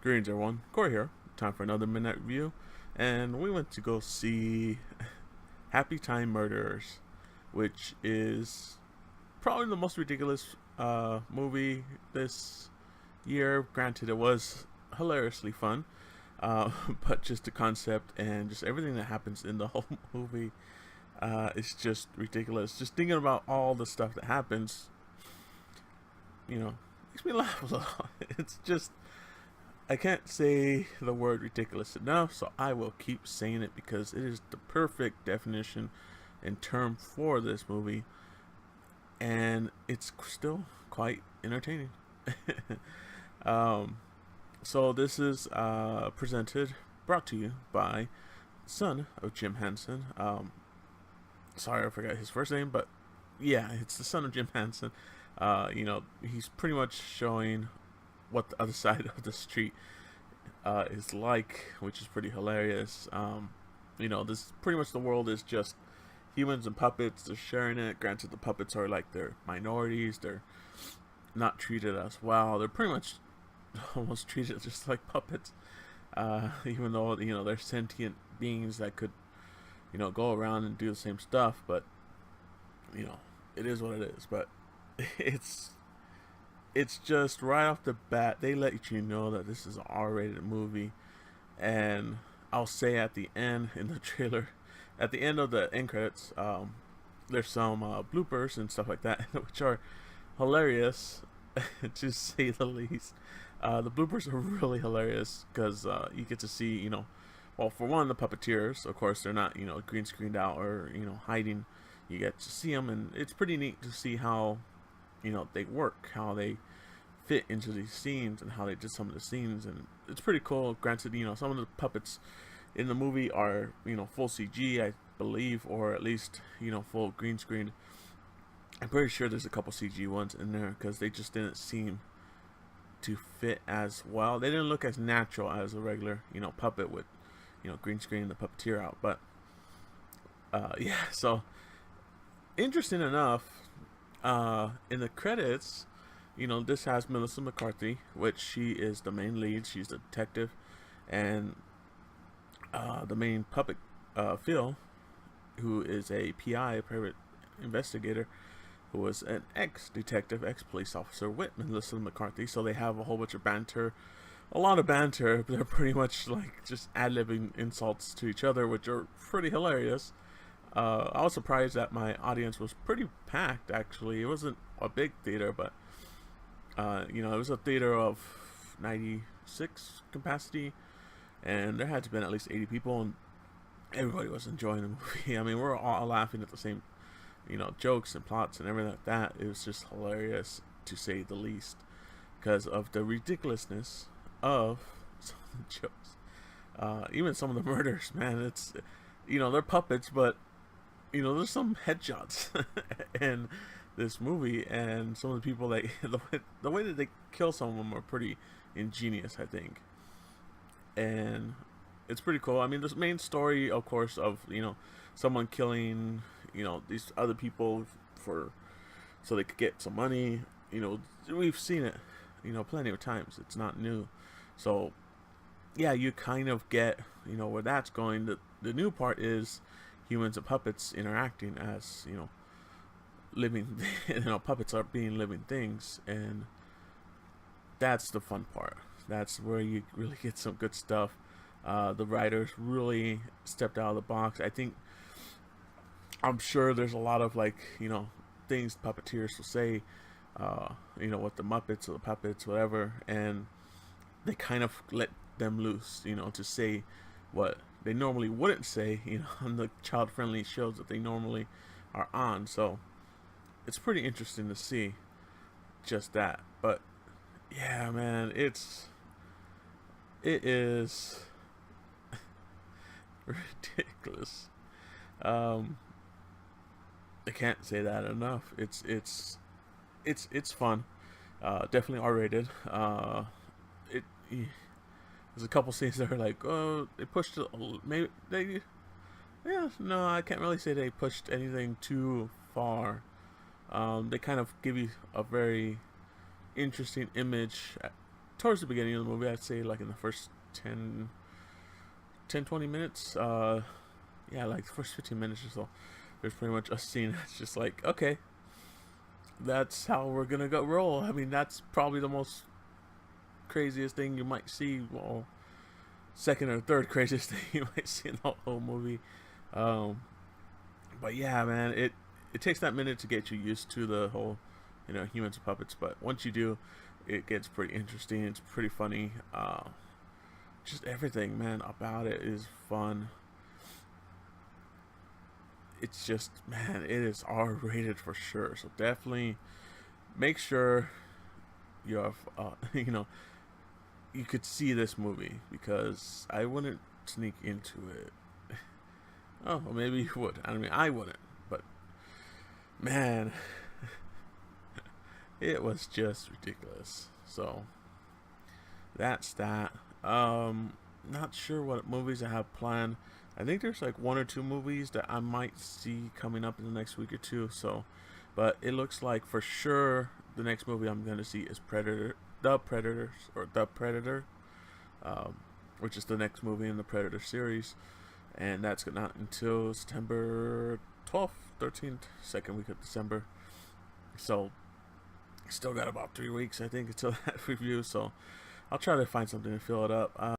Greetings, everyone. Corey here. Time for another midnight review, and we went to go see Happy Time Murderers, which is probably the most ridiculous movie this year. Granted, it was hilariously fun, uh, but just the concept and just everything that happens in the whole movie is just ridiculous. Just thinking about all the stuff that happens, makes me laugh a lot. It's just I can't say the word ridiculous enough, so I will keep saying it because it is the perfect definition and term for this movie, and it's still quite entertaining. um, so this is brought to you by son of Jim Henson. Sorry, I forgot his first name, but yeah, it's the son of Jim Henson. He's pretty much showing what the other side of the street is like, which is pretty hilarious. This pretty much the world is just humans and puppets. They're sharing it. Granted, the puppets are like they're minorities. They're not treated as well. They're pretty much almost treated just like puppets. Even though they're sentient beings that could go around and do the same stuff, but it is what it is. But it's it's just right off the bat they let you know that this is an R-rated movie, and I'll say at the end in the trailer, at the end of the end credits, there's some bloopers and stuff like that, which are hilarious, to say the least. The bloopers are really hilarious because you get to see, well, for one, the puppeteers. Of course, they're not, green screened out or hiding. You get to see them, and it's pretty neat to see how they work, how they fit into these scenes, and how they did some of the scenes, and it's pretty cool. Granted, some of the puppets in the movie are full CG, I believe, or at least full green screen. I'm pretty sure there's a couple CG ones in there because they just didn't seem to fit as well. They didn't look as natural as a regular puppet with green screen the puppeteer out. But yeah, so interesting enough, in the credits, this has Melissa McCarthy, which she is the main lead. She's the detective, and the main puppet, Phil, who is a PI, a private investigator, who was an ex-detective, ex-police officer with Melissa McCarthy. So they have a whole bunch of banter, a lot of banter. They're pretty much like just ad-libbing insults to each other, which are pretty hilarious. I was surprised that my audience was pretty packed. Actually, it wasn't a big theater, but it was a theater of 96 capacity, and there had to have been at least 80 people, and everybody was enjoying the movie. I mean, we're all laughing at the same, jokes and plots and everything like that. It was just hilarious, to say the least, because of the ridiculousness of some of the jokes. Even some of the murders, man. It's they're puppets, but there's some headshots in this movie, and some of the people that the way that they kill some of them are pretty ingenious, I think, and it's pretty cool. I mean, the main story, of course, of someone killing these other people for so they could get some money. We've seen it plenty of times. It's not new, so yeah, you kind of get where that's going. The new part is humans and puppets interacting as living puppets are being living things, and that's the fun part. That's where you really get some good stuff. The writers really stepped out of the box. I'm sure there's a lot of things puppeteers will say, with the Muppets or the puppets, whatever, and they kind of let them loose, to say what they normally wouldn't say, on the child-friendly shows that they normally are on. So it's pretty interesting to see just that. But yeah, man, it is ridiculous. Um, I can't say that enough. It's fun. Definitely R-rated. It There's a couple scenes that are like, oh, they pushed it. Maybe they, yeah, no, I can't really say they pushed anything too far. They kind of give you a very interesting image towards the beginning of the movie. I'd say like in the first 20 minutes. Yeah, like the first 15 minutes or so. There's pretty much a scene that's just like, okay, that's how we're gonna go roll. I mean, that's probably the most craziest thing you might see. Well, second or third craziest thing you might see in the whole movie. Um, but yeah, man, it takes that minute to get you used to the whole, humans and puppets. But once you do, it gets pretty interesting. It's pretty funny. Just everything, man, about it is fun. It's just, man, it is R rated for sure. So definitely make sure you have, you could see this movie, because I wouldn't sneak into it. Oh, well, maybe you would. I mean, I wouldn't, but man, it was just ridiculous. So that's that. Not sure what movies I have planned. I think there's like one or two movies that I might see coming up in the next week or two. So, but it looks like for sure the next movie I'm gonna see is The Predator, um, which is the next movie in the Predator series, and that's not until September 12th, 13th, second week of December. So, still got about 3 weeks, I think, until that review. So, I'll try to find something to fill it up.